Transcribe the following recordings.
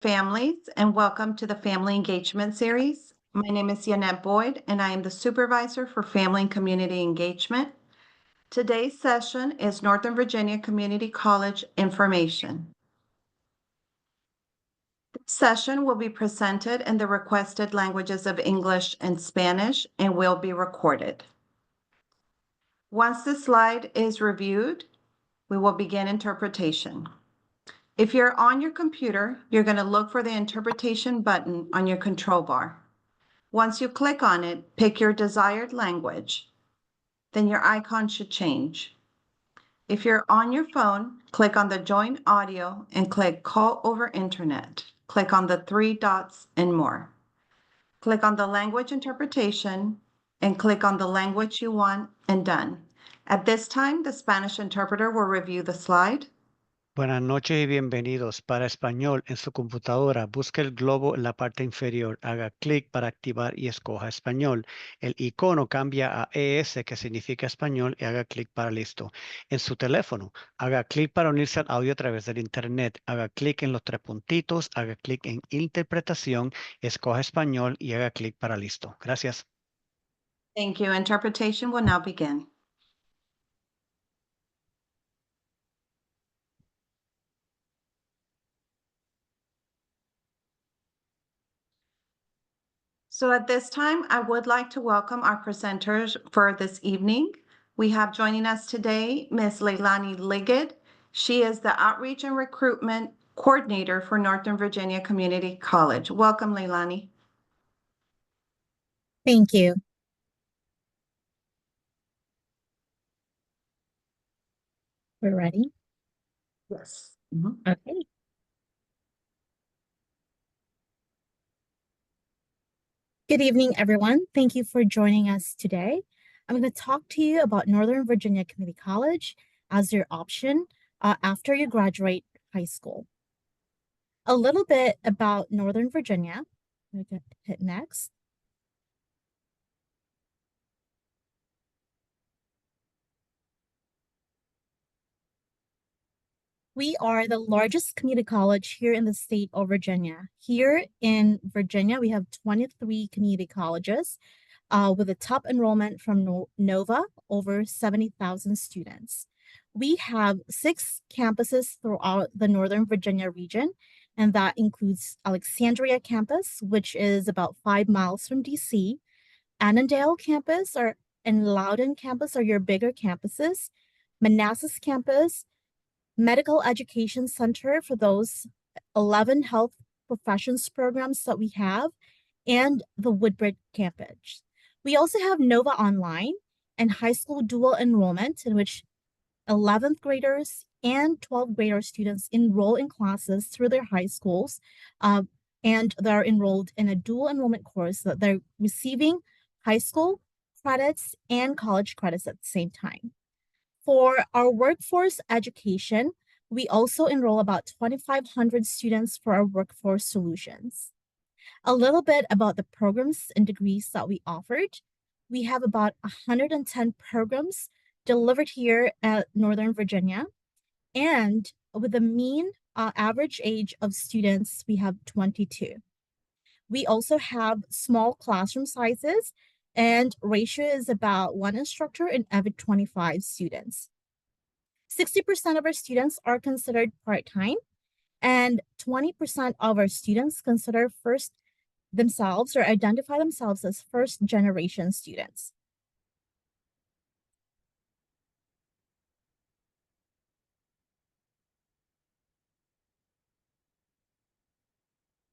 families, and welcome to the Family Engagement Series. My name is Yanette Boyd, and I am the Supervisor for Family and Community Engagement. Today's session is Northern Virginia Community College Information. This session will be presented in the requested languages of English and Spanish and will be recorded. Once the slide is reviewed, we will begin interpretation. If you're on your computer, you're going to look for the interpretation button on your control bar. Once you click on it, pick your desired language. Then your icon should change. If you're on your phone, click on the Join Audio and click Call over Internet. Click on the three dots and more. Click on the language interpretation and click on the language you want and done. At this time, the Spanish interpreter will review the slide. Buenas noches y bienvenidos. Para español, en su computadora, busque el globo en la parte inferior, haga clic para activar y escoja español. El icono cambia a ES, que significa español, y haga clic para listo. En su teléfono, haga clic para unirse al audio a través del internet. Haga clic en los tres puntitos, haga clic en interpretación, escoja español y haga clic para listo. Gracias. Thank you. Interpretation will now begin. So at this time, I would like to welcome our presenters for this evening. We have joining us today, Ms. Leilani Liggett. She is the Outreach and Recruitment Coordinator for Northern Virginia Community College. Welcome, Leilani. Thank you. We're ready? Yes. Okay. Good evening, everyone. Thank you for joining us today. I'm going to talk to you about Northern Virginia Community College as your option after you graduate high school. A little bit about Northern Virginia. I'm going to hit next. We are the largest community college here in the state of Virginia. Here in Virginia, we have 23 community colleges with a top enrollment from NOVA, over 70,000 students. We have 6 campuses throughout the Northern Virginia region, and that includes Alexandria campus, which is about 5 miles from DC. Annandale campus and Loudoun campus are your bigger campuses. Manassas campus, Medical Education Center for those 11 health professions programs that we have, and the Woodbridge campus. We also have Nova Online and high school dual enrollment, in which 11th graders and 12th grader students enroll in classes through their high schools, and they're enrolled in a dual enrollment course that they're receiving high school credits and college credits at the same time. For our workforce education, we also enroll about 2,500 students for our workforce solutions. A little bit about the programs and degrees that we offered. We have about 110 programs delivered here at Northern Virginia. And with a mean average age of students, we have 22. We also have small classroom sizes, and ratio is about 1 instructor in every 25 students. 60% of our students are considered part-time, and 20% of our students consider themselves or identify themselves as first-generation students.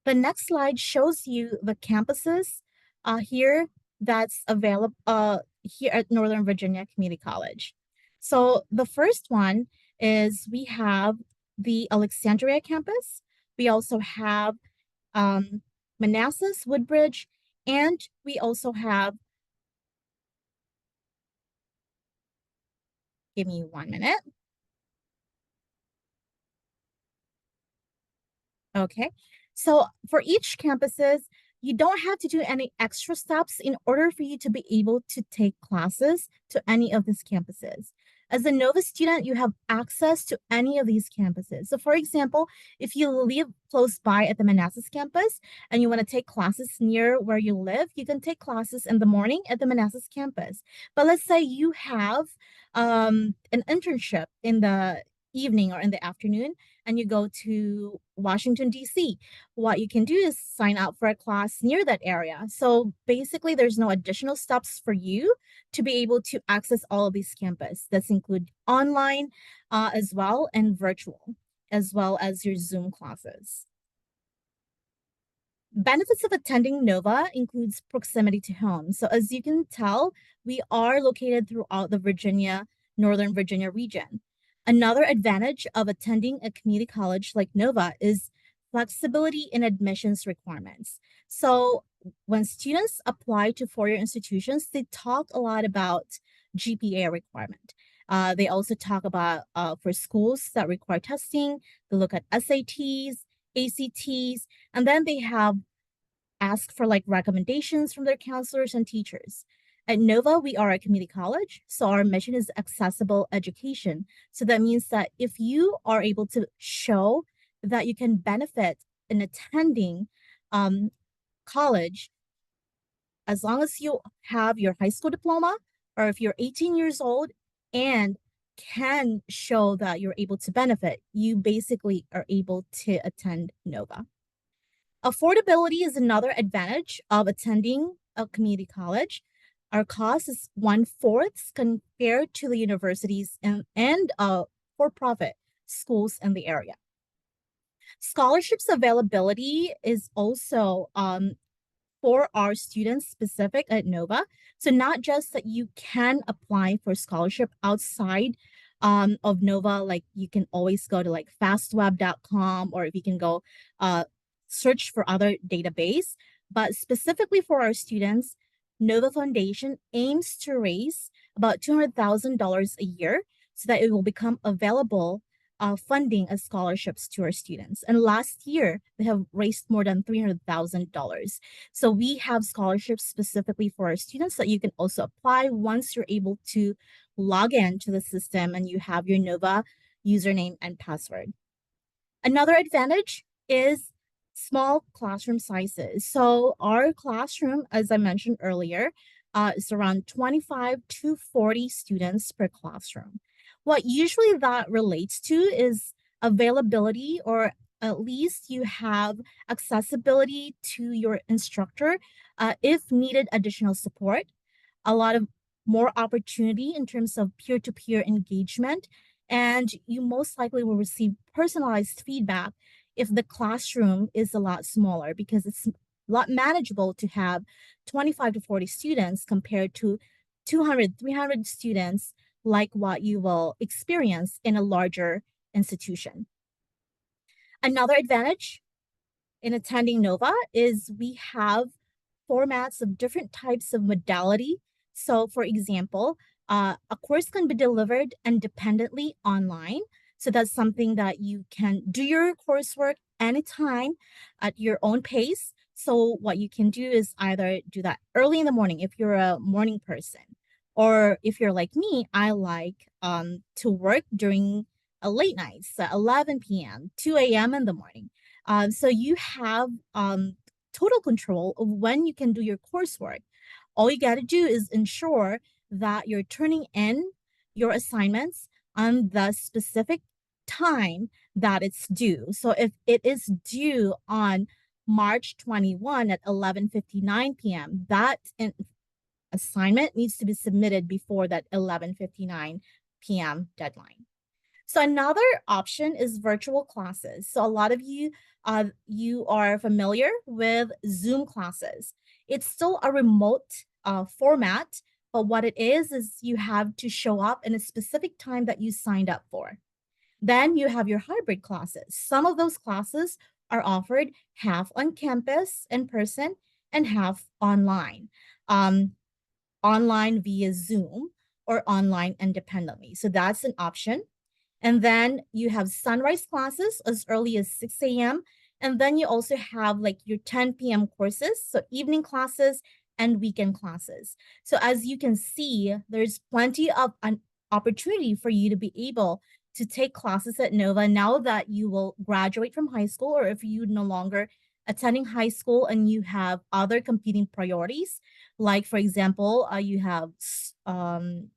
The next slide shows you the campuses here that's available here at Northern Virginia Community College. So the first one is we have the Alexandria campus. We also have Manassas, Woodbridge, and we also have, give me 1 minute. Okay, so for each campuses, you don't have to do any extra steps in order for you to be able to take classes to any of these campuses. As a Nova student, you have access to any of these campuses. So for example, if you live close by at the Manassas campus and you want to take classes near where you live, you can take classes in the morning at the Manassas campus. But let's say you have an internship in the evening or in the afternoon, and you go to Washington, D.C. What you can do is sign up for a class near that area. So basically, there's no additional steps for you to be able to access all of these campus. That's include online as well and virtual, as well as your Zoom classes. Benefits of attending NOVA includes proximity to home. So as you can tell, we are located throughout the Northern Virginia region. Another advantage of attending a community college like NOVA is flexibility in admissions requirements. So when students apply to four-year institutions, they talk a lot about GPA requirement. They also talk about for schools that require testing, they look at SATs, ACTs, and then they have asked for like recommendations from their counselors and teachers. At NOVA, we are a community college, so our mission is accessible education. So that means that if you are able to show that you can benefit in attending college, as long as you have your high school diploma, or if you're 18 years old and can show that you're able to benefit, you basically are able to attend NOVA. Affordability is another advantage of attending a community college. Our cost is 1/4 compared to the universities and for-profit schools in the area. Scholarships availability is also for our students specific at NOVA. So not just that you can apply for scholarship outside of NOVA, like you can always go to like fastweb.com, or if you can go search for other database, but specifically for our students, NOVA Foundation aims to raise about $200,000 a year so that it will become available funding as scholarships to our students. And last year, we have raised more than $300,000. So we have scholarships specifically for our students that you can also apply once you're able to log in to the system and you have your NOVA username and password. Another advantage is small classroom sizes. So our classroom, as I mentioned earlier, is around 25 to 40 students per classroom. What usually that relates to is availability, or at least you have accessibility to your instructor if needed additional support, a lot of more opportunity in terms of peer-to-peer engagement, and you most likely will receive personalized feedback if the classroom is a lot smaller, because it's a lot manageable to have 25 to 40 students compared to 200, 300 students like what you will experience in a larger institution. Another advantage in attending NOVA is we have formats of different types of modality. So for example, a course can be delivered independently online. So that's something that you can do your coursework anytime at your own pace. So what you can do is either do that early in the morning if you're a morning person, or if you're like me, I like to work during a late night, so 11 p.m., 2 a.m. in the morning. So you have total control of when you can do your coursework. All you got to do is ensure that you're turning in your assignments on the specific time that it's due. So if it is due on March 21 at 11:59 p.m., that assignment needs to be submitted before that 11:59 p.m. deadline. So another option is virtual classes. So a lot of you are familiar with Zoom classes. It's still a remote format, but what it is you have to show up in a specific time that you signed up for. Then you have your hybrid classes. Some of those classes are offered half on campus in person and half online. Online via Zoom or online independently. So that's an option. And then you have sunrise classes as early as 6 a.m. And then you also have like your 10 p.m. courses, so evening classes and weekend classes. So as you can see, there's plenty of opportunity for you to be able to take classes at Nova now that you will graduate from high school, or if you no longer attending high school and you have other competing priorities, like for example, you have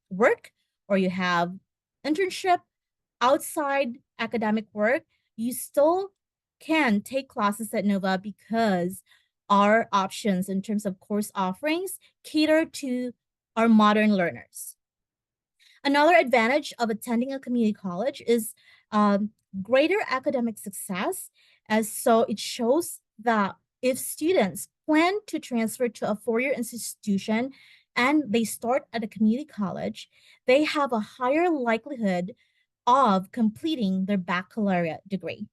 work, or you have internship, outside academic work, you still can take classes at Nova because our options in terms of course offerings cater to our modern learners. Another advantage of attending a community college is greater academic success, as so it shows that if students plan to transfer to a four-year institution and they start at a community college, they have a higher likelihood of completing their baccalaureate degree.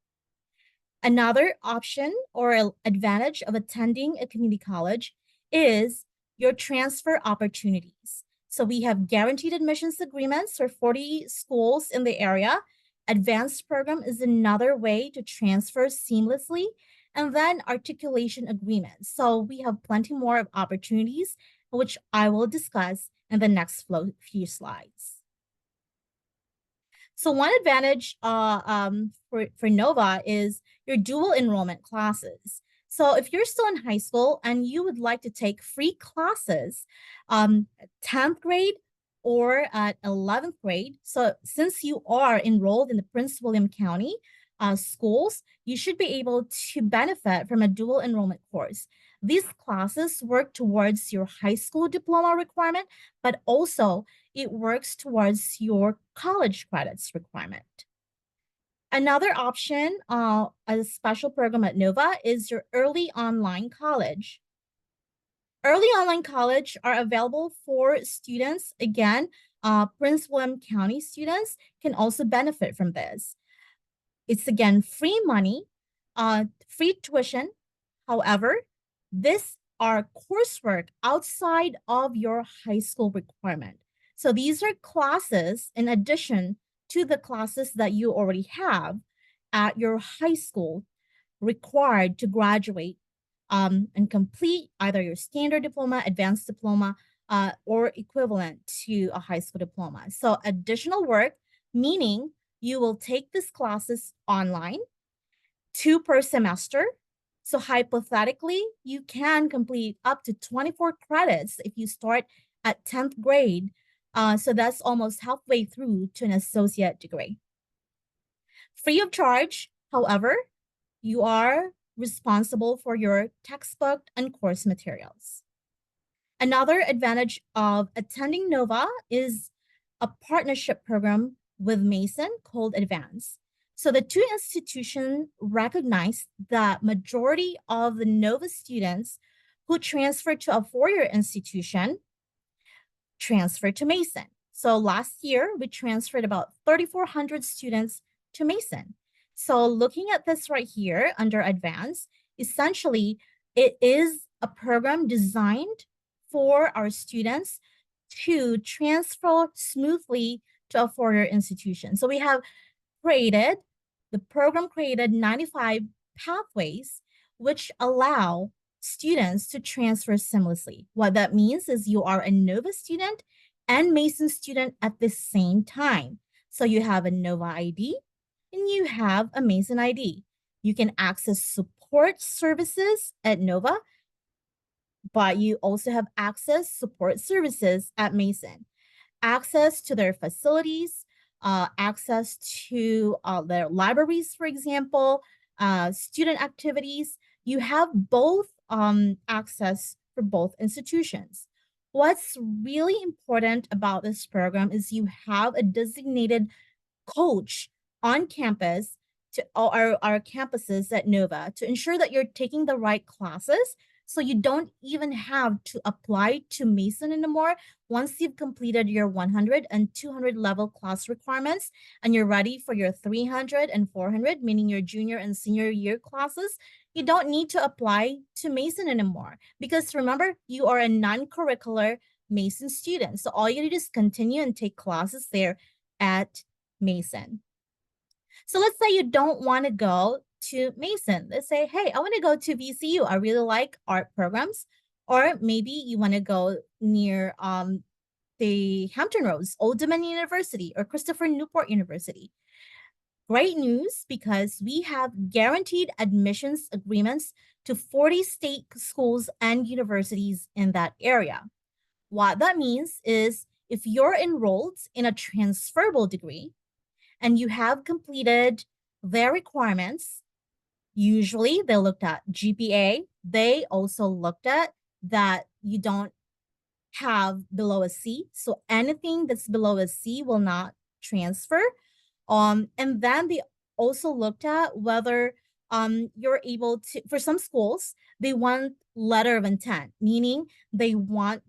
Another option or advantage of attending a community college is your transfer opportunities. So we have guaranteed admissions agreements for 40 schools in the area. Advanced program is another way to transfer seamlessly, and then articulation agreements. So we have plenty more of opportunities, which I will discuss in the next few slides. So one advantage for Nova is your dual enrollment classes. So if you're still in high school and you would like to take free classes, 10th grade or at 11th grade, so since you are enrolled in the Prince William County schools, you should be able to benefit from a dual enrollment course. These classes work towards your high school diploma requirement, but also it works towards your college credits requirement. Another option, a special program at Nova, is your early online college. Early online college are available for students. Again, Prince William County students can also benefit from this. It's again free money, free tuition. However, this are coursework outside of your high school requirement. So these are classes in addition to the classes that you already have at your high school required to graduate and complete either your standard diploma, advanced diploma, or equivalent to a high school diploma. So additional work, meaning you will take these classes online, 2 per semester. So hypothetically, you can complete up to 24 credits if you start at 10th grade. So that's almost halfway through to an associate degree. Free of charge, however, you are responsible for your textbook and course materials. Another advantage of attending Nova is a partnership program with Mason called Advance. So the two institutions recognize that majority of the Nova students who transfer to a four-year institution transfer to Mason. So last year, we transferred about 3,400 students to Mason. So looking at this right here under Advance, essentially, it is a program designed for our students to transfer smoothly to a four-year institution. So we have the program created 95 pathways, which allow students to transfer seamlessly. What that means is you are a Nova student and Mason student at the same time. So you have a Nova ID and you have a Mason ID. You can access support services at Nova, but you also have support services at Mason. Access to their facilities, access to their libraries, for example, student activities. You have both access for both institutions. What's really important about this program is you have a designated coach on campus to our campuses at Nova to ensure that you're taking the right classes, so you don't even have to apply to Mason anymore once you've completed your 100 and 200 level class requirements and you're ready for your 300 and 400, meaning your junior and senior year classes. You don't need to apply to Mason anymore because remember, you are a non-curricular Mason student. So all you need is continue and take classes there at Mason. So let's say you don't want to go to Mason. Let's say, hey, I want to go to VCU. I really like art programs. Or maybe you want to go near the Hampton Roads, Old Dominion University, or Christopher Newport University. Great news, because we have guaranteed admissions agreements to 40 state schools and universities in that area. What that means is if you're enrolled in a transferable degree and you have completed their requirements, usually they looked at GPA. They also looked at that you don't have below a C. So anything that's below a C will not transfer. And then they also looked at whether you're able to, for some schools, they want letter of intent, meaning they want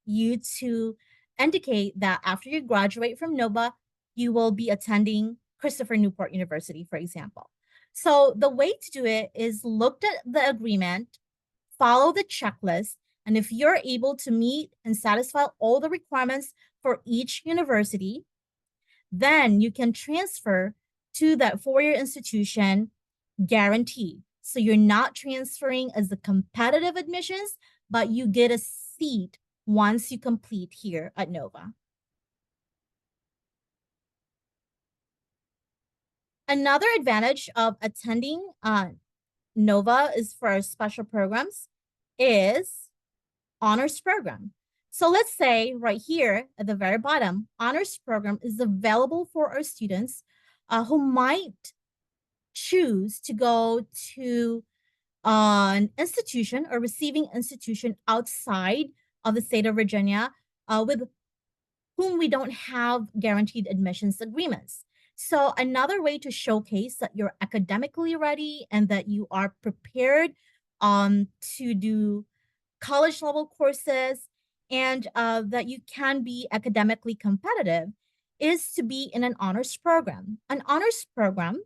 you to indicate that after you graduate from NOVA, you will be attending Christopher Newport University, for example. So the way to do it is look at the agreement, follow the checklist, and if you're able to meet and satisfy all the requirements for each university, then you can transfer to that four-year institution guaranteed. So you're not transferring as the competitive admissions, but you get a seat once you complete here at NOVA. Another advantage of attending NOVA is for our special programs is honors program. So let's say right here at the very bottom, honors program is available for our students who might choose to go to an institution or receiving institution outside of the state of Virginia with whom we don't have guaranteed admissions agreements. So another way to showcase that you're academically ready and that you are prepared to do college level courses and that you can be academically competitive is to be in an honors program. An honors program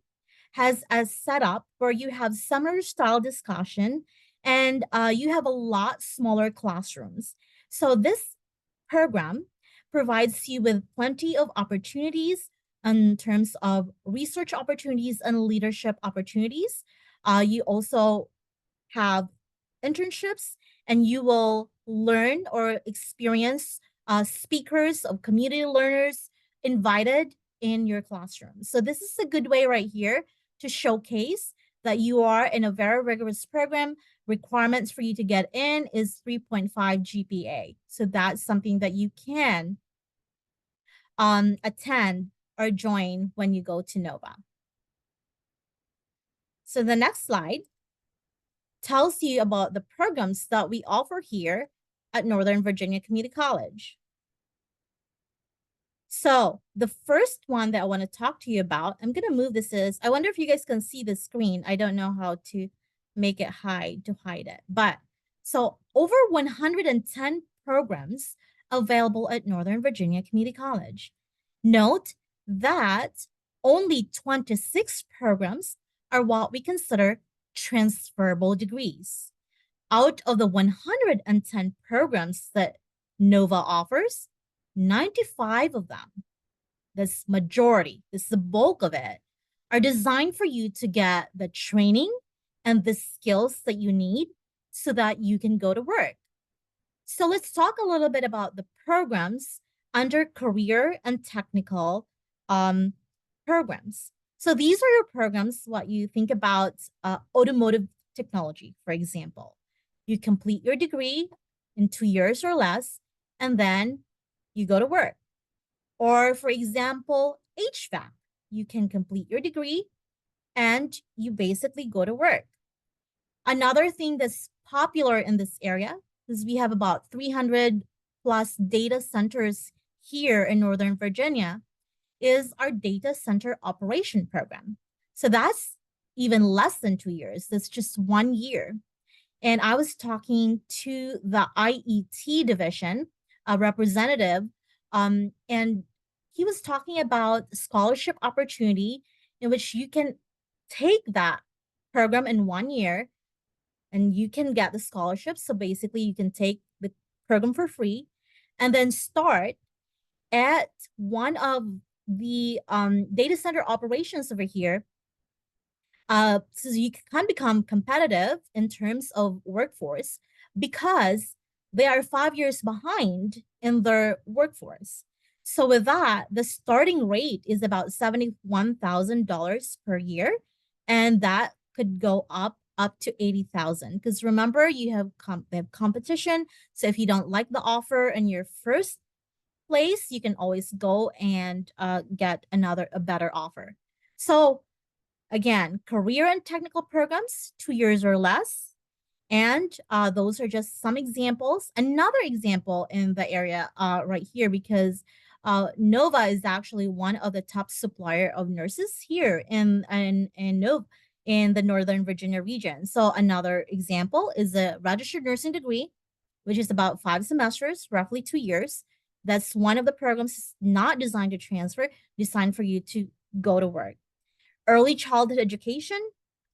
has a setup where you have seminar style discussion and you have a lot smaller classrooms. So this program provides you with plenty of opportunities in terms of research opportunities and leadership opportunities. You also have internships, and you will learn or experience speakers of community learners invited in your classroom. So this is a good way right here to showcase that you are in a very rigorous program. Requirements for you to get in is 3.5 GPA. So that's something that you can attend or join when you go to NOVA. So the next slide tells you about the programs that we offer here at Northern Virginia Community College. So the first one that I want to talk to you about, I'm going to move this is, I wonder if you guys can see the screen. I don't know how to make it hide it. But so over 110 programs available at Northern Virginia Community College. Note that only 26 programs are what we consider transferable degrees. Out of the 110 programs that NOVA offers, 95 of them, this majority, this is the bulk of it, are designed for you to get the training and the skills that you need so that you can go to work. So let's talk a little bit about the programs under career and technical programs. So these are your programs, what you think about automotive technology, for example. You complete your degree in 2 years or less, and then you go to work. Or for example, HVAC, you can complete your degree and you basically go to work. Another thing that's popular in this area is we have about 300 plus data centers here in Northern Virginia is our data center operation program. So that's even less than 2 years. That's just 1 year. And I was talking to the IET division, a representative, and he was talking about scholarship opportunity in which you can take that program in 1 year and you can get the scholarship. So basically you can take the program for free and then start at one of the data center operations over here. So you can become competitive in terms of workforce because they are 5 years behind in their workforce. So with that, the starting rate is about $71,000 per year, and that could go up to 80,000. Because remember, they have competition. So if you don't like the offer in your first place, you can always go and get a better offer. So again, career and technical programs, 2 years or less. And those are just some examples. Another example in the area right here, because Nova is actually one of the top supplier of nurses here in the Northern Virginia region. So another example is a registered nursing degree, which is about 5 semesters, roughly 2 years. That's one of the programs not designed to transfer, designed for you to go to work. Early childhood education,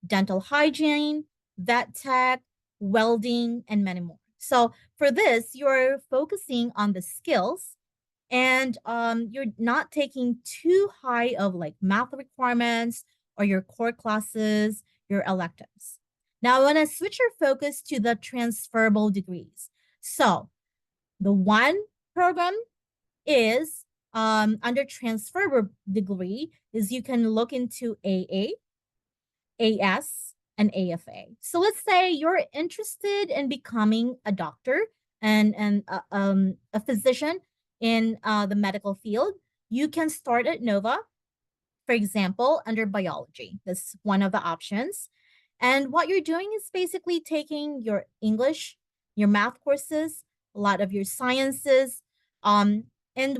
dental hygiene, vet tech, welding, and many more. So for this, you're focusing on the skills, and you're not taking too high of like math requirements or your core classes, your electives. Now I want to switch your focus to the transferable degrees. So the one program is under transferable degree is you can look into AA, AS, and AFA. So let's say you're interested in becoming a doctor and a physician in the medical field. You can start at Nova, for example, under biology. That's one of the options. And what you're doing is basically taking your English, your math courses, a lot of your sciences. And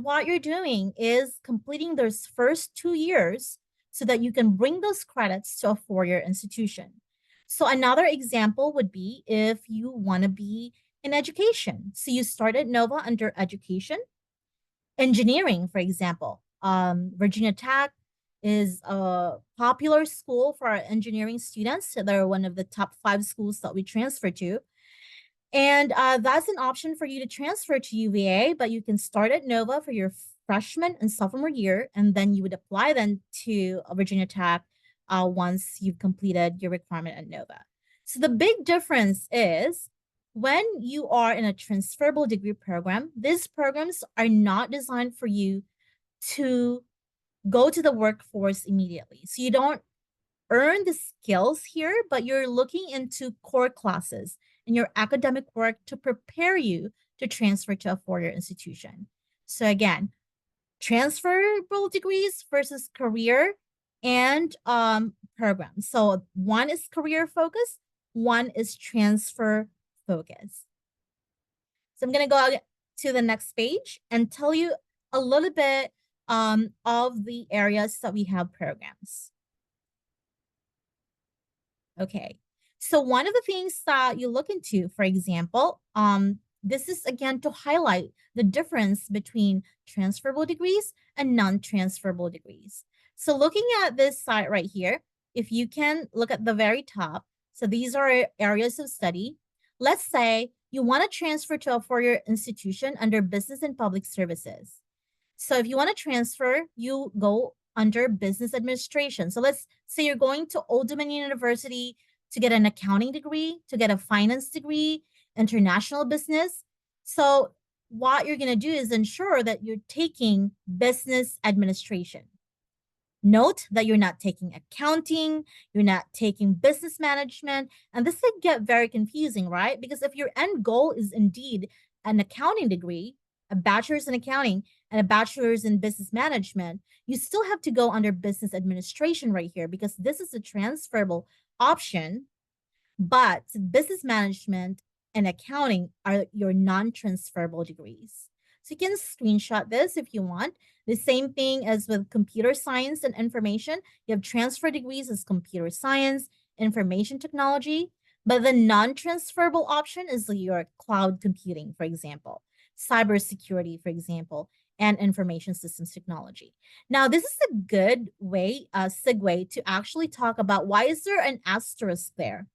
what you're doing is completing those first 2 years so that you can bring those credits to a 4-year institution. So another example would be if you want to be in education. So you start at Nova under education. Engineering, for example. Virginia Tech is a popular school for our engineering students. So they're one of the top 5 schools that we transfer to. And that's an option for you to transfer to UVA, but you can start at Nova for your freshman and sophomore year, and then you would apply then to Virginia Tech once you've completed your requirement at Nova. So the big difference is when you are in a transferable degree program, these programs are not designed for you to go to the workforce immediately. So you don't earn the skills here, but you're looking into core classes and your academic work to prepare you to transfer to a 4-year institution. So again, transferable degrees versus career and programs. So one is career focused, one is transfer focused. So I'm going to go to the next page and tell you a little bit of the areas that we have programs. Okay, so one of the things that you look into, for example, this is again to highlight the difference between transferable degrees and non-transferable degrees. So looking at this side right here, if you can look at the very top, so these are areas of study. Let's say you want to transfer to a 4-year institution under business and public services. So if you want to transfer, you go under business administration. So let's say you're going to Old Dominion University to get an accounting degree, to get a finance degree, international business. So what you're going to do is ensure that you're taking business administration. Note that you're not taking accounting, you're not taking business management, and this can get very confusing, right? Because if your end goal is indeed an accounting degree, a bachelor's in accounting and a bachelor's in business management, you still have to go under business administration right here because this is a transferable option, but business management and accounting are your non-transferable degrees. So you can screenshot this if you want. The same thing as with computer science and information. You have transfer degrees as computer science, information technology, but the non-transferable option is your cloud computing, for example, cybersecurity, for example, and information systems technology. Now, this is a good way, segue to actually talk about why is there an asterisk there?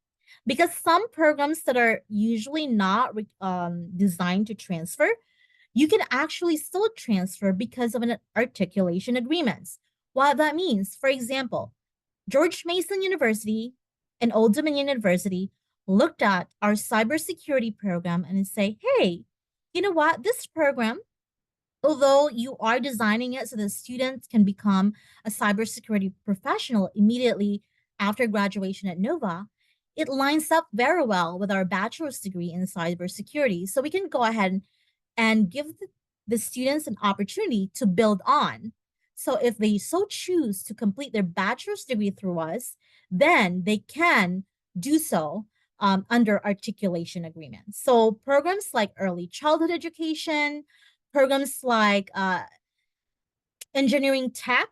Because some programs that are usually not designed to transfer, you can actually still transfer because of an articulation agreements. What that means, for example, George Mason University and Old Dominion University looked at our cybersecurity program and say, hey, you know what, this program, although you are designing it so the students can become a cybersecurity professional immediately after graduation at Nova, it lines up very well with our bachelor's degree in cybersecurity. So we can go ahead and give the students an opportunity to build on. So if they so choose to complete their bachelor's degree through us, then they can do so under articulation agreements. So programs like early childhood education, programs like engineering tech,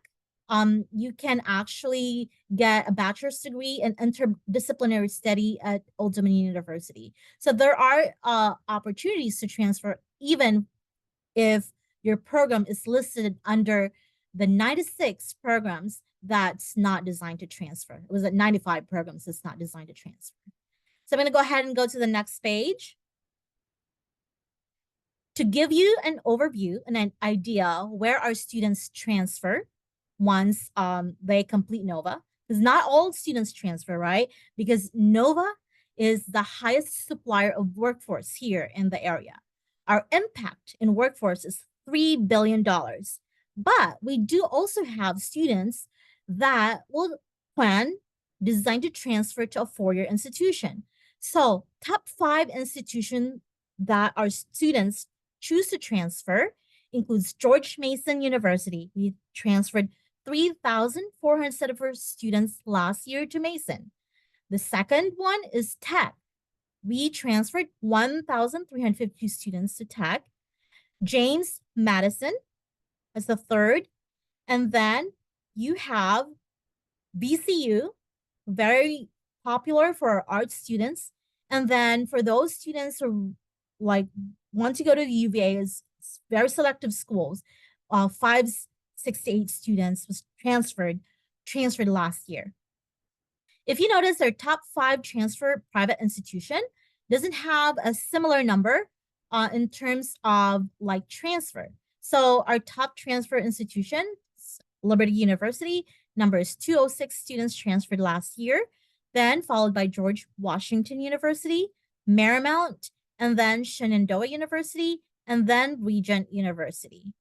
you can actually get a bachelor's degree in interdisciplinary study at Old Dominion University. So there are opportunities to transfer even if your program is listed under the 96 programs that's not designed to transfer. It was at 95 programs that's not designed to transfer. So I'm going to go ahead and go to the next page. To give you an overview and an idea where our students transfer once they complete NOVA, because not all students transfer, right? Because NOVA is the highest supplier of workforce here in the area. Our impact in workforce is $3 billion. But we do also have students that will plan designed to transfer to a four-year institution. So top 5 institutions that our students choose to transfer includes George Mason University. We transferred 3,474 students last year to Mason. The second one is Tech. We transferred 1,352 students to Tech. James Madison as the third. And then you have VCU, very popular for our art students. And then for those students who like want to go to the UVA, is very selective schools. 568 students was transferred last year. If you notice, our top 5 transfer private institution doesn't have a similar number in terms of like transfer. So our top transfer institution, Liberty University, number is 206 students transferred last year, then followed by George Washington University, Marymount, and then Shenandoah University, and then Regent University.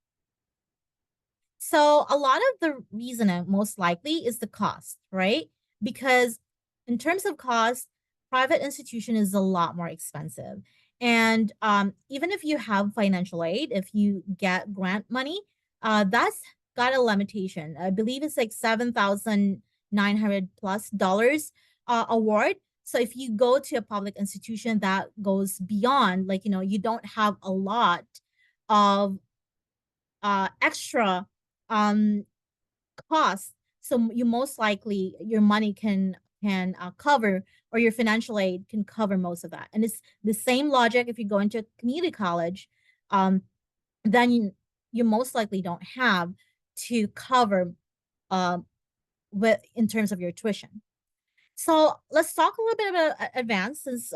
So a lot of the reason most likely is the cost, right? Because in terms of cost, private institution is a lot more expensive. And even if you have financial aid, if you get grant money, that's got a limitation. I believe it's like $7,900 plus award. So if you go to a public institution that goes beyond, like, you don't have a lot of extra costs, so you most likely your money can cover, or your financial aid can cover most of that. And it's the same logic if you go into a community college, then you most likely don't have to cover in terms of your tuition. So let's talk a little bit about advanced, since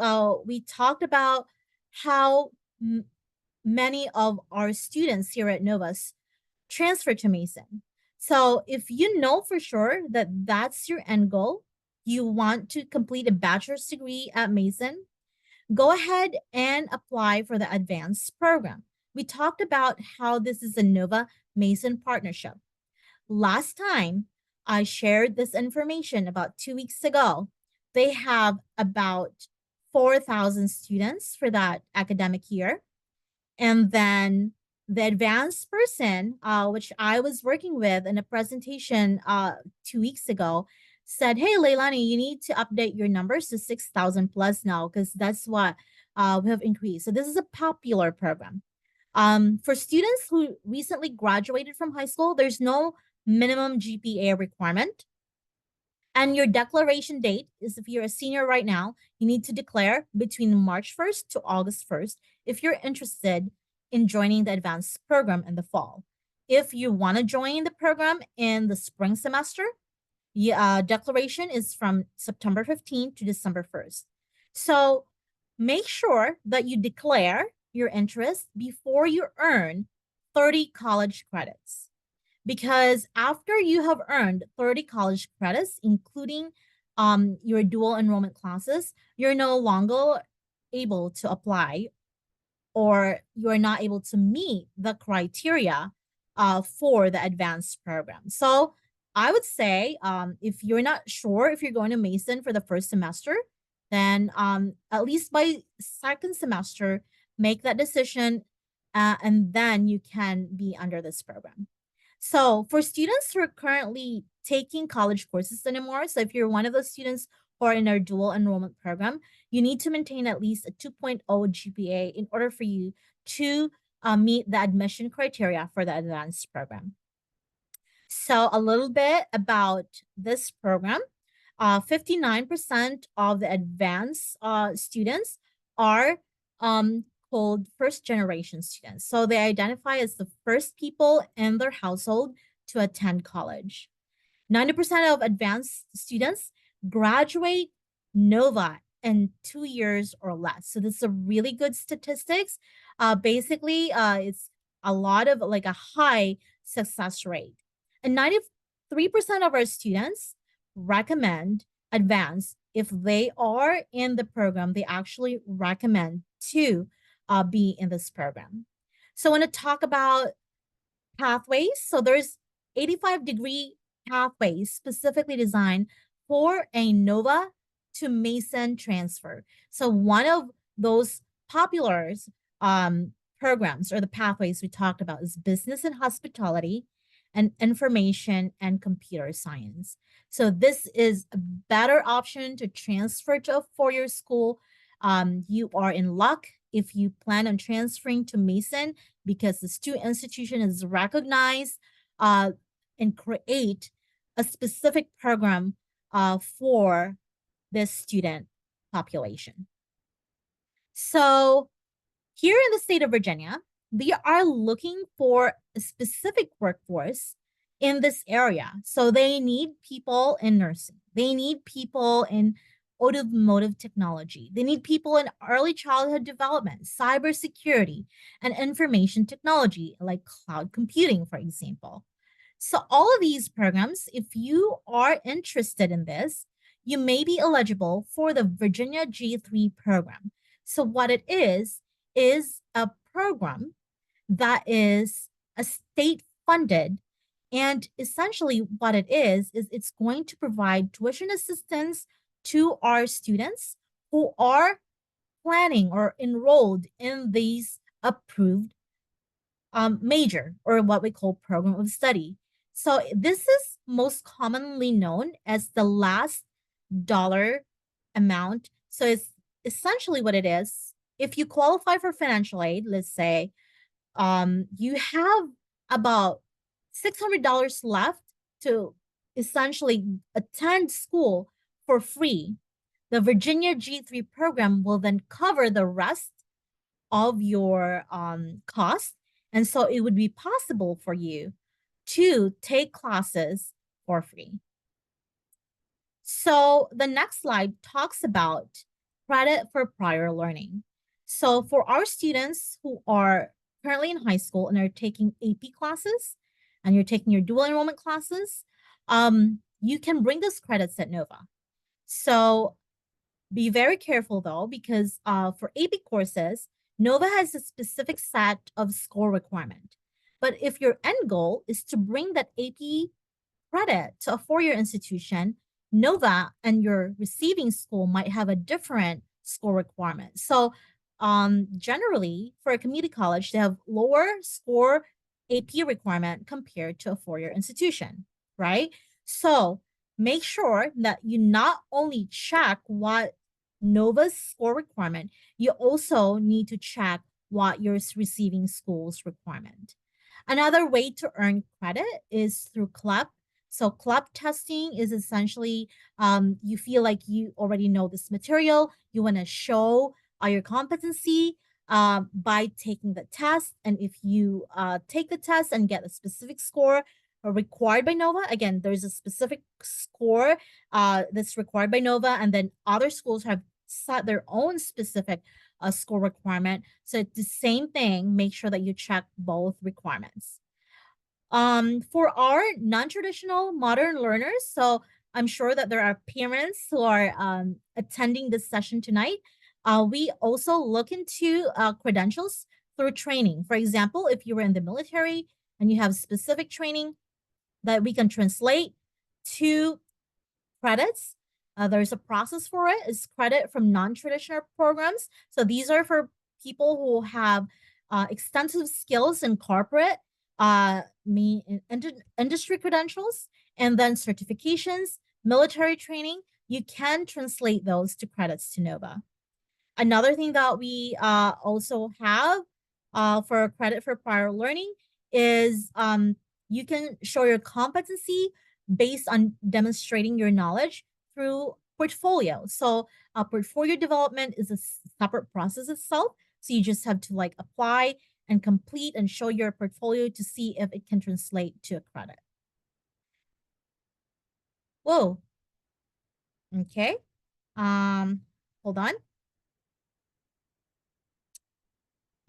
we talked about how many of our students here at Novus transfer to Mason. So if you know for sure that that's your end goal, you want to complete a bachelor's degree at Mason, go ahead and apply for the advanced program. We talked about how this is a Nova Mason partnership. Last time I shared this information about 2 weeks ago, they have about 4,000 students for that academic year. And then the advanced person, which I was working with in a presentation 2 weeks ago, said, hey, Leilani, you need to update your numbers to 6,000 plus now, because that's what we have increased. So this is a popular program. For students who recently graduated from high school, there's no minimum GPA requirement. And your declaration date is, if you're a senior right now, you need to declare between March 1st to August 1st if you're interested in joining the advanced program in the fall. If you want to join the program in the spring semester, declaration is from September 15th to December 1st. So make sure that you declare your interest before you earn 30 college credits. Because after you have earned 30 college credits, including your dual enrollment classes, you're no longer able to apply, or you're not able to meet the criteria for the advanced program. So I would say if you're not sure if you're going to Mason for the first semester, then at least by second semester, make that decision, and then you can be under this program. So for students who are currently taking college courses anymore, so if you're one of those students who are in our dual enrollment program, you need to maintain at least a 2.0 GPA in order for you to meet the admission criteria for the advanced program. So a little bit about this program. 59% of the advanced students are called first generation students. So they identify as the first people in their household to attend college. 90% of advanced students graduate NOVA in 2 years or less. So this is a really good statistics. Basically, it's a lot of like a high success rate. And 93% of our students recommend advance. If they are in the program, they actually recommend to be in this program. So I want to talk about pathways. So there's 85-degree pathways specifically designed for a NOVA to Mason transfer. So one of those popular programs or the pathways we talked about is business and hospitality and information and computer science. So this is a better option to transfer to a four-year school. You are in luck if you plan on transferring to Mason, because this two institution is recognized and create a specific program for this student population. So here in the state of Virginia, we are looking for a specific workforce in this area. So they need people in nursing. They need people in automotive technology. They need people in early childhood development, cybersecurity, and information technology, like cloud computing, for example. So all of these programs, if you are interested in this, you may be eligible for the Virginia G3 program. So what it is a program that is a state funded, and essentially what it is it's going to provide tuition assistance to our students who are planning or enrolled in these approved major, or what we call program of study. So this is most commonly known as the last dollar amount. So it's essentially what it is. If you qualify for financial aid, let's say you have about $600 left to essentially attend school for free. The Virginia G3 program will then cover the rest of your cost. And so it would be possible for you to take classes for free. So the next slide talks about credit for prior learning. So for our students who are currently in high school and are taking AP classes, and you're taking your dual enrollment classes, you can bring those credits at NOVA. So be very careful though, because for AP courses, NOVA has a specific set of score requirement. But if your end goal is to bring that AP credit to a four-year institution, NOVA and your receiving school might have a different score requirement. So generally, for a community college, they have lower score AP requirement compared to a four-year institution, right? So make sure that you not only check what NOVA's score requirement, you also need to check what your receiving school's requirement. Another way to earn credit is through CLEP. So CLEP testing is essentially you feel like you already know this material, you want to show your competency by taking the test. And if you take the test and get a specific score required by NOVA, again, there's a specific score that's required by NOVA, and then other schools have set their own specific score requirement. So it's the same thing. Make sure that you check both requirements. For our non-traditional modern learners, so I'm sure that there are parents who are attending this session tonight. We also look into credentials through training. For example, if you were in the military and you have specific training that we can translate to credits, there's a process for it. It's credit from non-traditional programs. So these are for people who have extensive skills in corporate, industry credentials, and then certifications, military training. You can translate those to credits to NOVA. Another thing that we also have for credit for prior learning is you can show your competency based on demonstrating your knowledge through portfolio. So portfolio development is a separate process itself. So you just have to like apply and complete and show your portfolio to see if it can translate to a credit. Whoa. Okay. Hold on.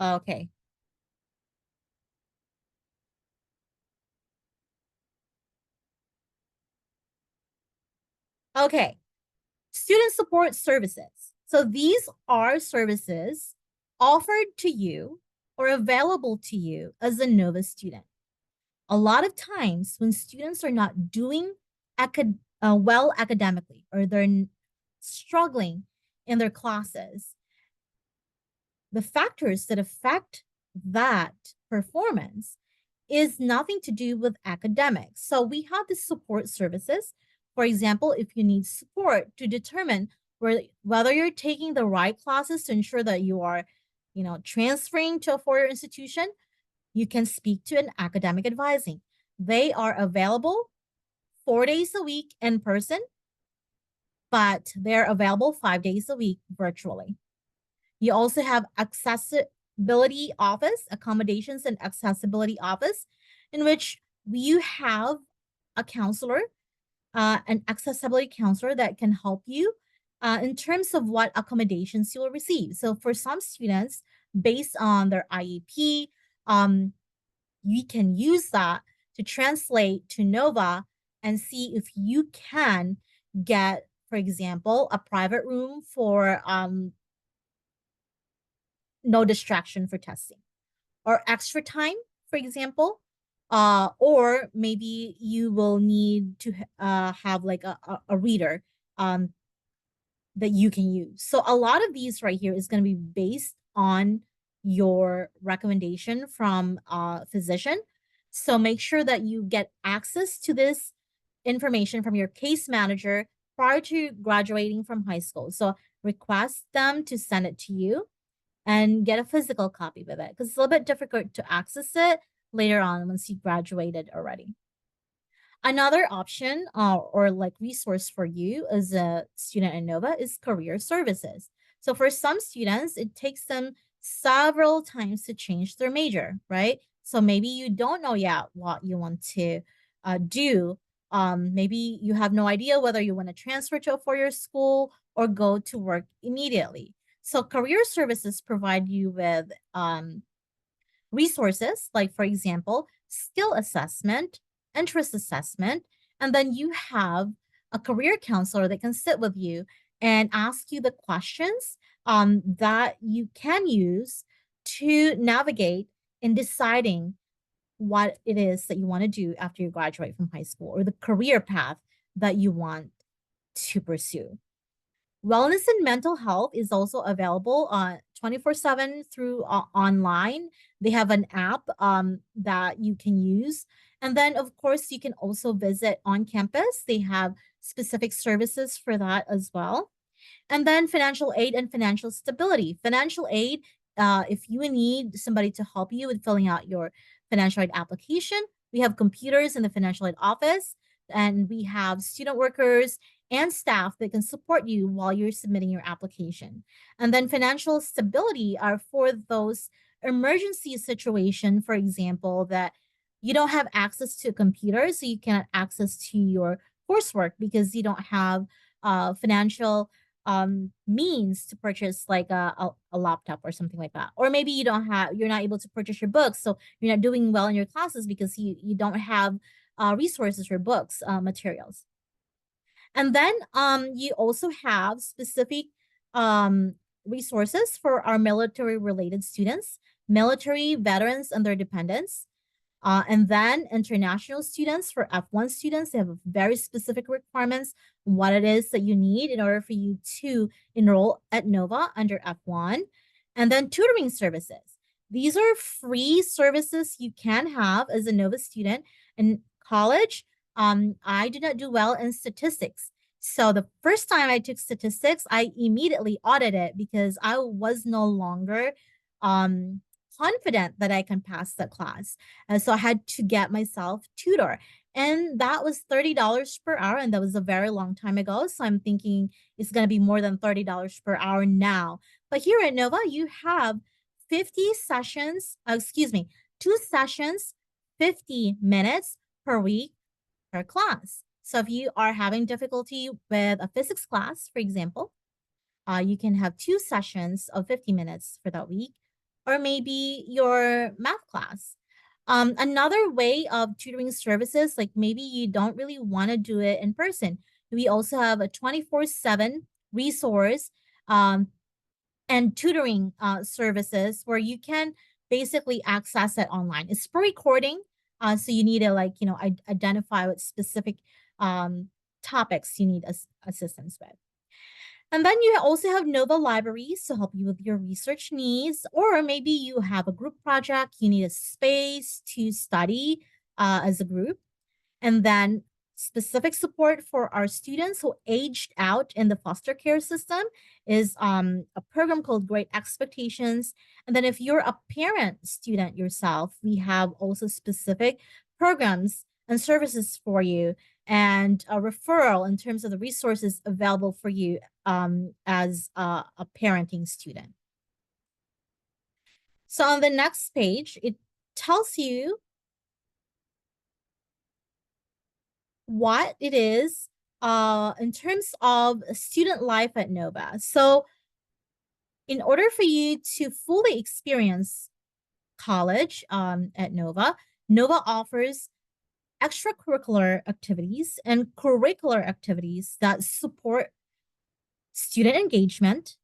Okay. Okay. Student support services. So these are services offered to you or available to you as a NOVA student. A lot of times when students are not doing well academically or they're struggling in their classes, the factors that affect that performance is nothing to do with academics. So we have the support services. For example, if you need support to determine whether you're taking the right classes to ensure that you are, transferring to a four-year institution, you can speak to an academic advising. They are available 4 days a week in person, but they're available 5 days a week virtually. You also have accessibility office, accommodations and accessibility office, in which you have a counselor, an accessibility counselor that can help you in terms of what accommodations you will receive. So for some students, based on their IEP, you can use that to translate to NOVA and see if you can get, for example, a private room for no distraction for testing, or extra time, for example, or maybe you will need to have like a reader that you can use. So a lot of these right here is going to be based on your recommendation from a physician. So make sure that you get access to this information from your case manager prior to graduating from high school. So request them to send it to you and get a physical copy of it, because it's a little bit difficult to access it later on once you graduated already. Another option or like resource for you as a student in NOVA is career services. So for some students, it takes them several times to change their major, right? So maybe you don't know yet what you want to do. Maybe you have no idea whether you want to transfer to a four-year school or go to work immediately. So career services provide you with resources, like, for example, skill assessment, interest assessment, and then you have a career counselor that can sit with you and ask you the questions that you can use to navigate in deciding what it is that you want to do after you graduate from high school, or the career path that you want to pursue. Wellness and mental health is also available 24/7 through online. They have an app that you can use. And then, of course, you can also visit on campus. They have specific services for that as well. And then financial aid and financial stability. Financial aid, if you need somebody to help you with filling out your financial aid application, we have computers in the financial aid office, and we have student workers and staff that can support you while you're submitting your application. And then financial stability are for those emergency situation, for example, that you don't have access to a computer, so you can't access to your coursework because you don't have financial means to purchase like a laptop or something like that. Or maybe you're not able to purchase your books, so you're not doing well in your classes because you don't have resources for books, materials. And then you also have specific resources for our military-related students, military veterans and their dependents. And then international students, for F1 students, they have very specific requirements, what it is that you need in order for you to enroll at NOVA under F1. And then tutoring services. These are free services you can have as a NOVA student in college. I did not do well in statistics. So the first time I took statistics, I immediately audited it because I was no longer confident that I can pass the class. So I had to get myself tutor. And that was $30 per hour. And that was a very long time ago. So I'm thinking it's going to be more than $30 per hour now. But here at NOVA, you have 50 sessions, 2 sessions, 50 minutes per week per class. So if you are having difficulty with a physics class, for example, you can have 2 sessions of 50 minutes for that week, or maybe your math class. Another way of tutoring services, like maybe you don't really want to do it in person. We also have a 24/7 resource and tutoring services where you can basically access it online. It's per recording, so you need to identify what specific topics you need assistance with. And then you also have NOVA libraries to help you with your research needs, or maybe you have a group project, you need a space to study as a group. And then specific support for our students who aged out in the foster care system is a program called Great Expectations. And then if you're a parent student yourself, we have also specific programs and services for you, and a referral in terms of the resources available for you as a parenting student. So on the next page, it tells you what it is in terms of student life at NOVA. So in order for you to fully experience college at NOVA, NOVA offers extracurricular activities and curricular activities that support student engagement,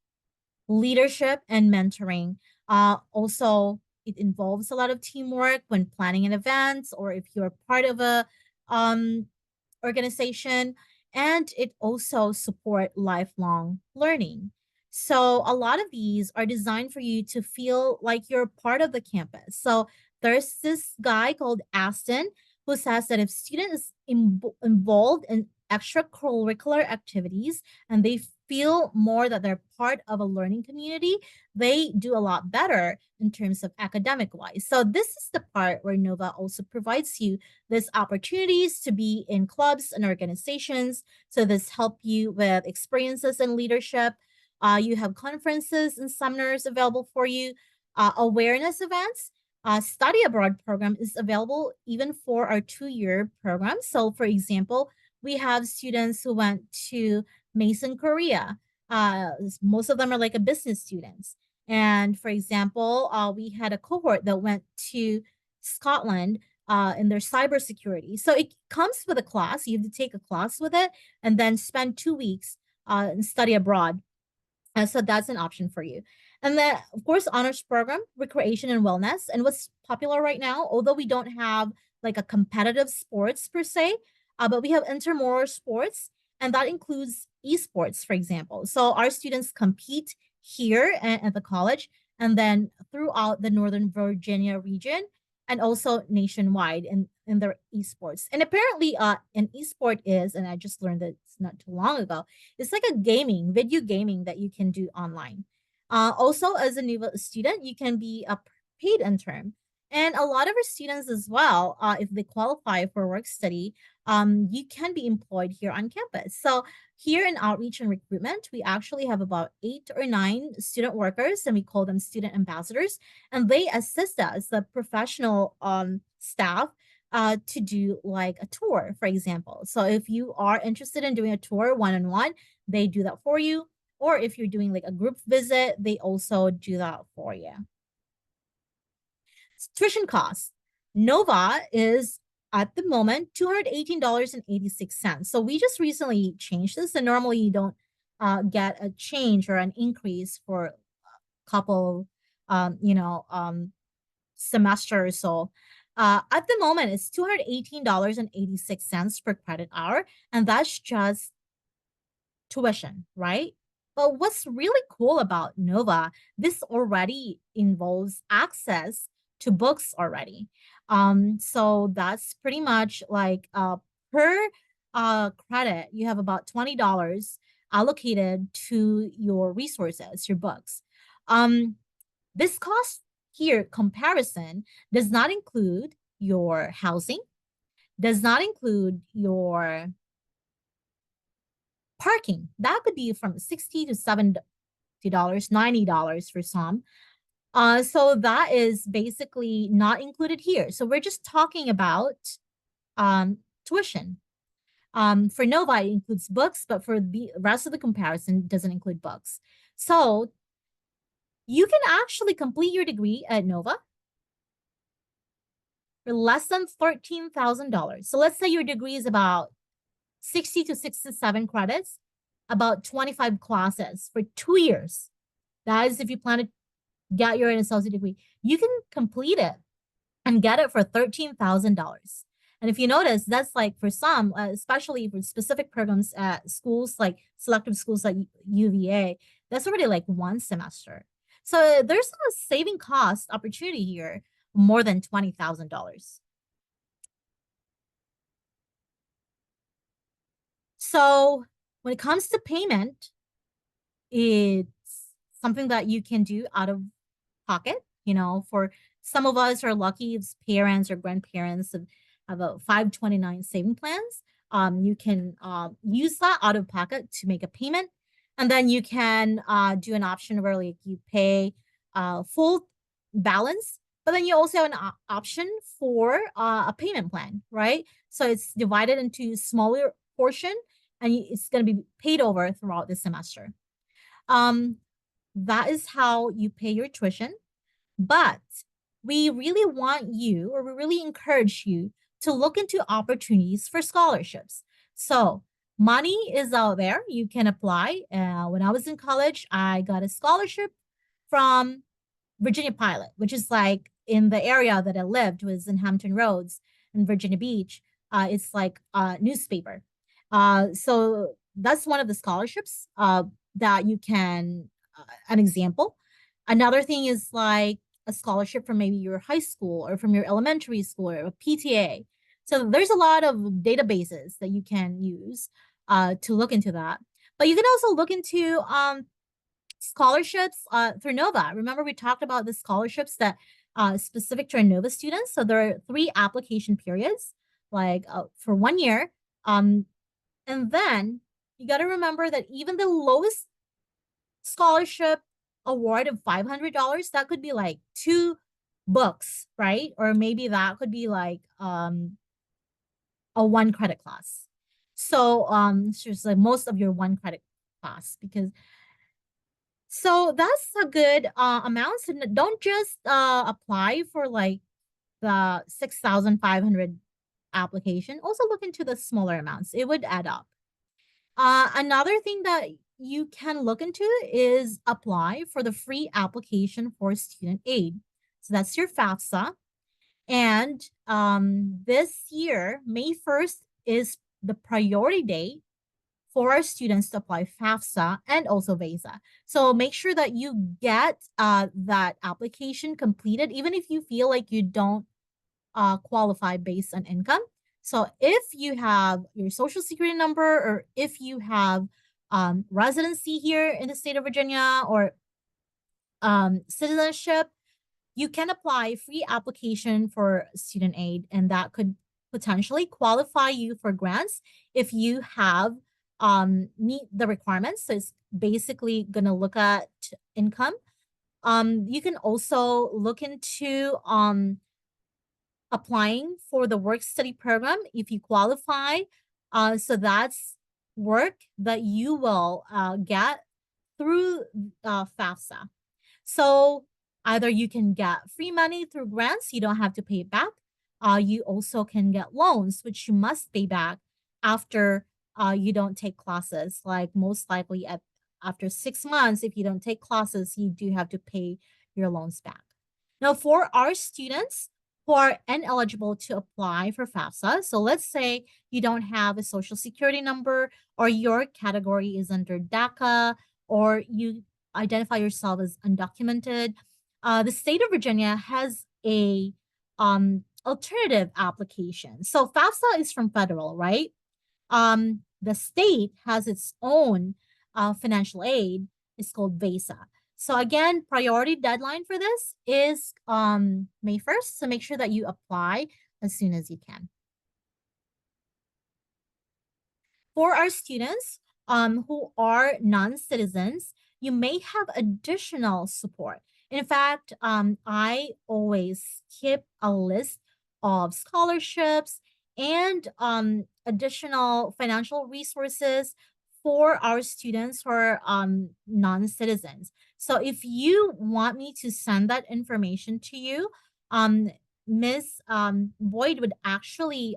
leadership, and mentoring. Also, it involves a lot of teamwork when planning an event, or if you're part of a organization, and it also support lifelong learning. So a lot of these are designed for you to feel like you're part of the campus. So there's this guy called Aston who says that if students involved in extracurricular activities and they feel more that they're part of a learning community, they do a lot better in terms of academic wise. So this is the part where NOVA also provides you these opportunities to be in clubs and organizations. So this help you with experiences in leadership. You have conferences and seminars available for you, awareness events. Study abroad program is available even for our 2-year program. So for example, we have students who went to Mason, Korea. Most of them are like a business students. And for example, we had a cohort that went to Scotland in their cybersecurity. So it comes with a class. You have to take a class with it and then spend 2 weeks and study abroad. So that's an option for you. And then, of course, honors program, recreation and wellness. And what's popular right now, although we don't have like a competitive sports per se, but we have intramural sports, and that includes esports, for example. So our students compete here at the college and then throughout the Northern Virginia region and also nationwide in their esports. And apparently an esport is, and I just learned that it's not too long ago, it's like a video gaming that you can do online. Also, as a new student, you can be a paid intern. And a lot of our students as well, if they qualify for work study, you can be employed here on campus. So here in outreach and recruitment, we actually have about 8 or 9 student workers, and we call them student ambassadors, and they assist us, the professional staff, to do like a tour, for example. So if you are interested in doing a tour one-on-one, they do that for you. Or if you're doing like a group visit, they also do that for you. Tuition costs. NOVA is at the moment, $218.86. So we just recently changed this, and normally you don't get a change or an increase for a couple, semesters. So at the moment, it's $218.86 per credit hour, and that's just tuition, right? But what's really cool about Nova, this already involves access to books already. So that's pretty much like per credit, you have about $20 allocated to your resources, your books. This cost here comparison does not include your housing, does not include your parking. That could be from $60 to $70, $90 for some. So that is basically not included here. So we're just talking about tuition. For Nova, it includes books, but for the rest of the comparison, it doesn't include books. So you can actually complete your degree at Nova for less than $13,000. So let's say your degree is about 60 to 67 credits, about 25 classes for 2 years. That is if you plan to get your associate degree. You can complete it and get it for $13,000. And if you notice, that's like for some, especially for specific programs at schools like selective schools like UVA, that's already like 1 semester. So there's a saving cost opportunity here, more than $20,000. So when it comes to payment, it's something that you can do out of pocket. For some of us are lucky if parents or grandparents have a 529 saving plans. You can use that out of pocket to make a payment. And then you can do an option where like you pay full balance, but then you also have an option for a payment plan, right? So it's divided into smaller portion and it's going to be paid over throughout the semester. That is how you pay your tuition. But we really want you, or we really encourage you to look into opportunities for scholarships. So money is out there. You can apply. When I was in college, I got a scholarship from Virginia Pilot, which is like in the area that I lived, was in Hampton Roads in Virginia Beach. It's like a newspaper. So that's one of the scholarships that you can, an example. Another thing is like a scholarship from maybe your high school or from your elementary school or a PTA. So there's a lot of databases that you can use to look into that. But you can also look into scholarships through Nova. Remember, we talked about the scholarships that specific to our Nova students. So there are 3 application periods, like for 1 year. And then you got to remember that even the lowest scholarship award of $500, that could be like 2 books, right? Or maybe that could be like a 1 credit class. So it's just like most of your 1 credit class, because so that's a good amount. So don't just apply for like the 6,500 application. Also look into the smaller amounts. It would add up. Another thing that you can look into is apply for the free application for student aid. So that's your FAFSA. And this year, May 1st is the priority date for our students to apply FAFSA and also VESA. So make sure that you get that application completed, even if you feel like you don't qualify based on income. So if you have your social security number, or if you have residency here in the state of Virginia, or citizenship, you can apply free application for student aid, and that could potentially qualify you for grants if you have meet the requirements. So it's basically going to look at income. You can also look into applying for the work study program if you qualify. So that's work that you will get through FAFSA. So either you can get free money through grants, you don't have to pay it back, you also can get loans, which you must pay back after you don't take classes. Like most likely after 6 months, if you don't take classes, you do have to pay your loans back. Now, for our students who are ineligible to apply for FAFSA, so let's say you don't have a social security number, or your category is under DACA, or you identify yourself as undocumented, the state of Virginia has a alternative application. So FAFSA is from federal, right? The state has its own financial aid. It's called VESA. So again, priority deadline for this is May 1st. So make sure that you apply as soon as you can. For our students who are non-citizens, you may have additional support. In fact, I always keep a list of scholarships and additional financial resources for our students who are non-citizens. So if you want me to send that information to you, Ms. Boyd would actually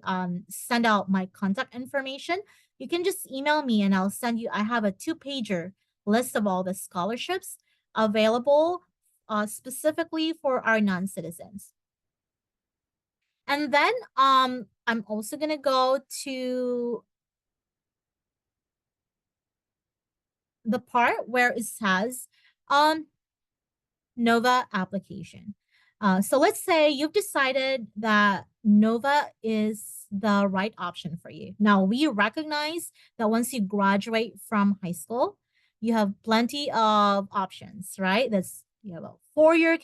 send out my contact information. You can just email me and I'll send you. I have a 2-pager list of all the scholarships available specifically for our non-citizens. And then I'm also going to go to the part where it says NOVA application. So let's say you've decided that NOVA is the right option for you. Now, we recognize that once you graduate from high school, you have plenty of options, right? You have a 4-year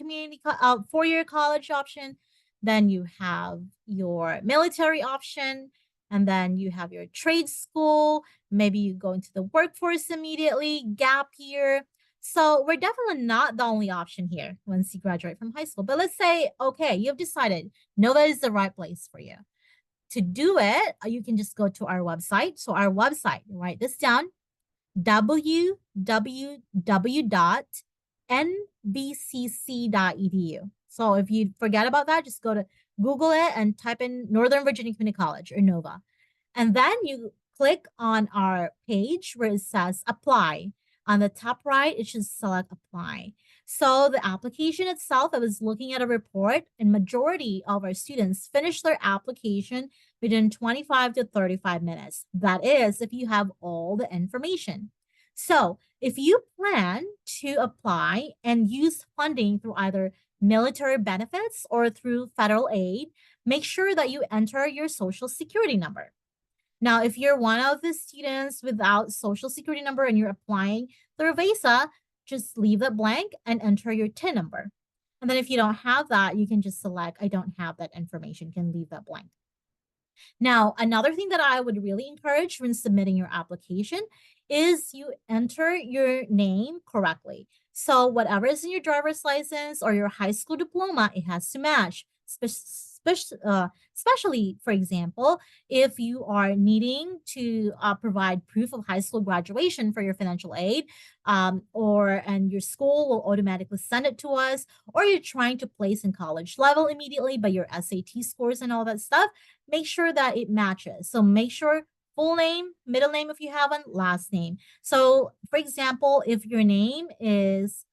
four-year college option, then you have your military option, and then you have your trade school. Maybe you go into the workforce immediately, gap year. So we're definitely not the only option here once you graduate from high school. But let's say, okay, you've decided NOVA is the right place for you. To do it, you can just go to our website. So our website, write this down, www.nvcc.edu. So if you forget about that, just go to Google it and type in Northern Virginia Community College or NOVA. And then you click on our page where it says apply. On the top right, it should select apply. So the application itself, I was looking at a report, and majority of our students finish their application within 25 to 35 minutes. That is, if you have all the information. So if you plan to apply and use funding through either military benefits or through federal aid, make sure that you enter your social security number. Now, if you're one of the students without social security number and you're applying through VESA, just leave it blank and enter your TIN number. And then if you don't have that, you can just select, I don't have that information, you can leave that blank. Now, another thing that I would really encourage when submitting your application is you enter your name correctly. So whatever is in your driver's license or your high school diploma, it has to match. Especially, for example, if you are needing to provide proof of high school graduation for your financial aid, and your school will automatically send it to us, or you're trying to place in college level immediately, but your SAT scores and all that stuff, make sure that it matches. So make sure full name, middle name if you have one, last name. So for example, if your name is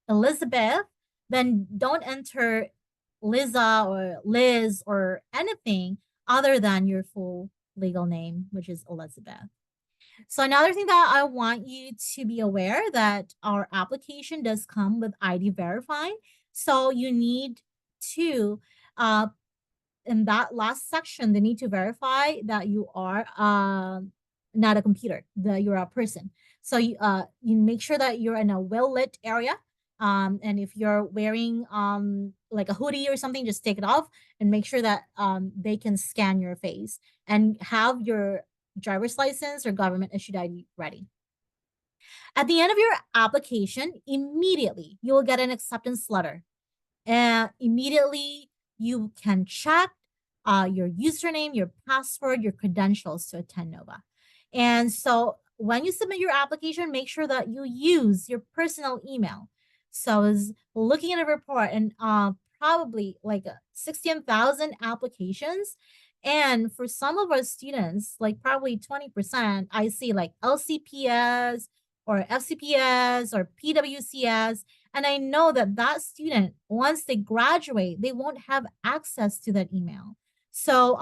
Elizabeth, then don't enter Liza or Liz or anything other than your full legal name, which is Elizabeth. So another thing that I want you to be aware that our application does come with ID verifying. So you need to, in that last section, they need to verify that you are not a computer, that you're a person. So you make sure that you're in a well-lit area. And if you're wearing like a hoodie or something, just take it off and make sure that they can scan your face, and have your driver's license or government issued ID ready. At the end of your application, immediately you will get an acceptance letter, and immediately you can check your username, your password, your credentials to attend NOVA. And so when you submit your application, make sure that you use your personal email. So I was looking at a report, and probably like 16,000 applications. And for some of our students, like probably 20%, I see like LCPS or FCPS or PWCS. And I know that that student, once they graduate, they won't have access to that email. So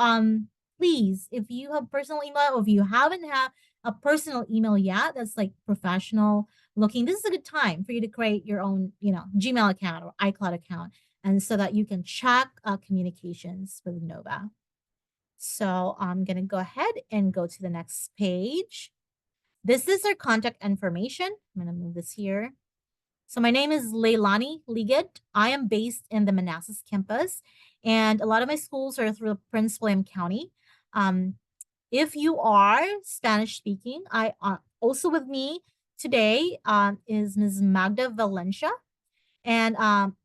please, if you have personal email, or if you haven't had a personal email yet that's like professional looking, this is a good time for you to create your own, Gmail account or iCloud account, and so that you can check communications with Nova. So I'm going to go ahead and go to the next page. This is our contact information. I'm going to move this here. So my name is Leilani Liggett. I am based in the Manassas campus, and a lot of my schools are through Prince William County. If you are Spanish speaking, I also with me today is Ms. Magda Valencia. And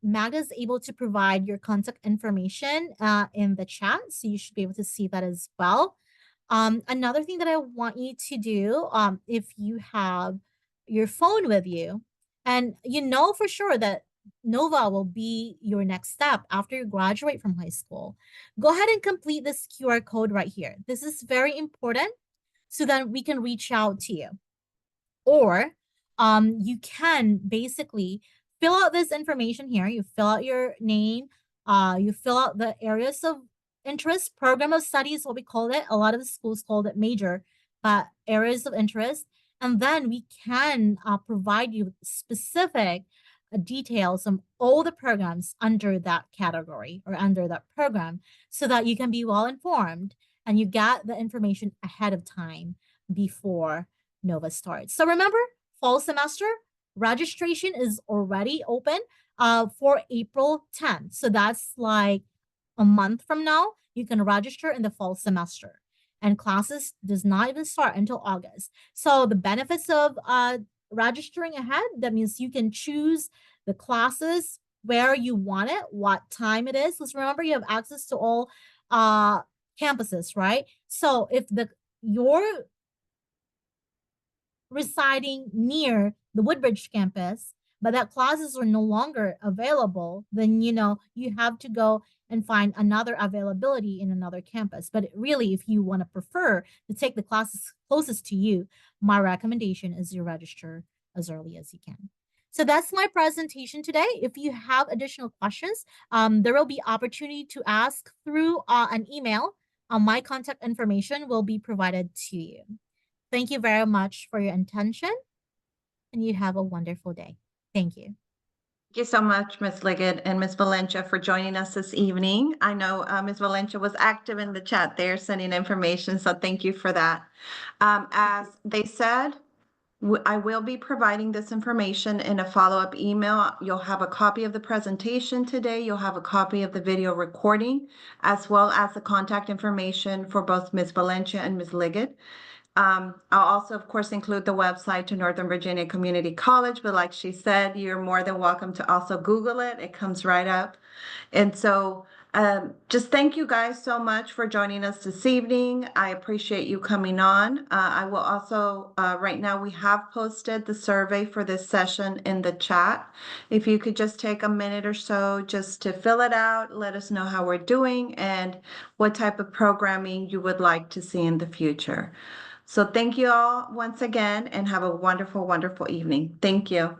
Magda is able to provide your contact information in the chat, so you should be able to see that as well. Another thing that I want you to do, if you have your phone with you, and you know for sure that Nova will be your next step after you graduate from high school, go ahead and complete this QR code right here. This is very important so that we can reach out to you. Or you can basically fill out this information here. You fill out your name, you fill out the areas of interest, program of study is what we call it. A lot of the schools call it major, but areas of interest. And then we can provide you specific details on all the programs under that category or under that program, so that you can be well informed and you get the information ahead of time before Nova starts. So remember, fall semester registration is already open for April 10th. So that's like a month from now. You can register in the fall semester, and classes does not even start until August. So the benefits of registering ahead, that means you can choose the classes where you want it, what time it is. Let's remember, you have access to all campuses, right? So if your residing near the Woodbridge campus, but that classes are no longer available, then you have to go and find another availability in another campus. But really, if you want to prefer to take the classes closest to you, my recommendation is you register as early as you can. So that's my presentation today. If you have additional questions, there will be opportunity to ask through an email. My contact information will be provided to you. Thank you very much for your attention, and you have a wonderful day. Thank you. Thank you so much, Ms. Liggett and Ms. Valencia, for joining us this evening. I know Ms. Valencia was active in the chat there, sending information, so thank you for that. As they said, I will be providing this information in a follow-up email. You'll have a copy of the presentation today. You'll have a copy of the video recording, as well as the contact information for both Ms. Valencia and Ms. Liggett. I'll also, of course, include the website to Northern Virginia Community College, but like she said, you're more than welcome to also Google it. It comes right up. And so just thank you guys so much for joining us this evening. I appreciate you coming on. I will also, right now we have posted the survey for this session in the chat. If you could just take a minute or so just to fill it out, let us know how we're doing and what type of programming you would like to see in the future. So thank you all once again, and have a wonderful, wonderful evening. Thank you.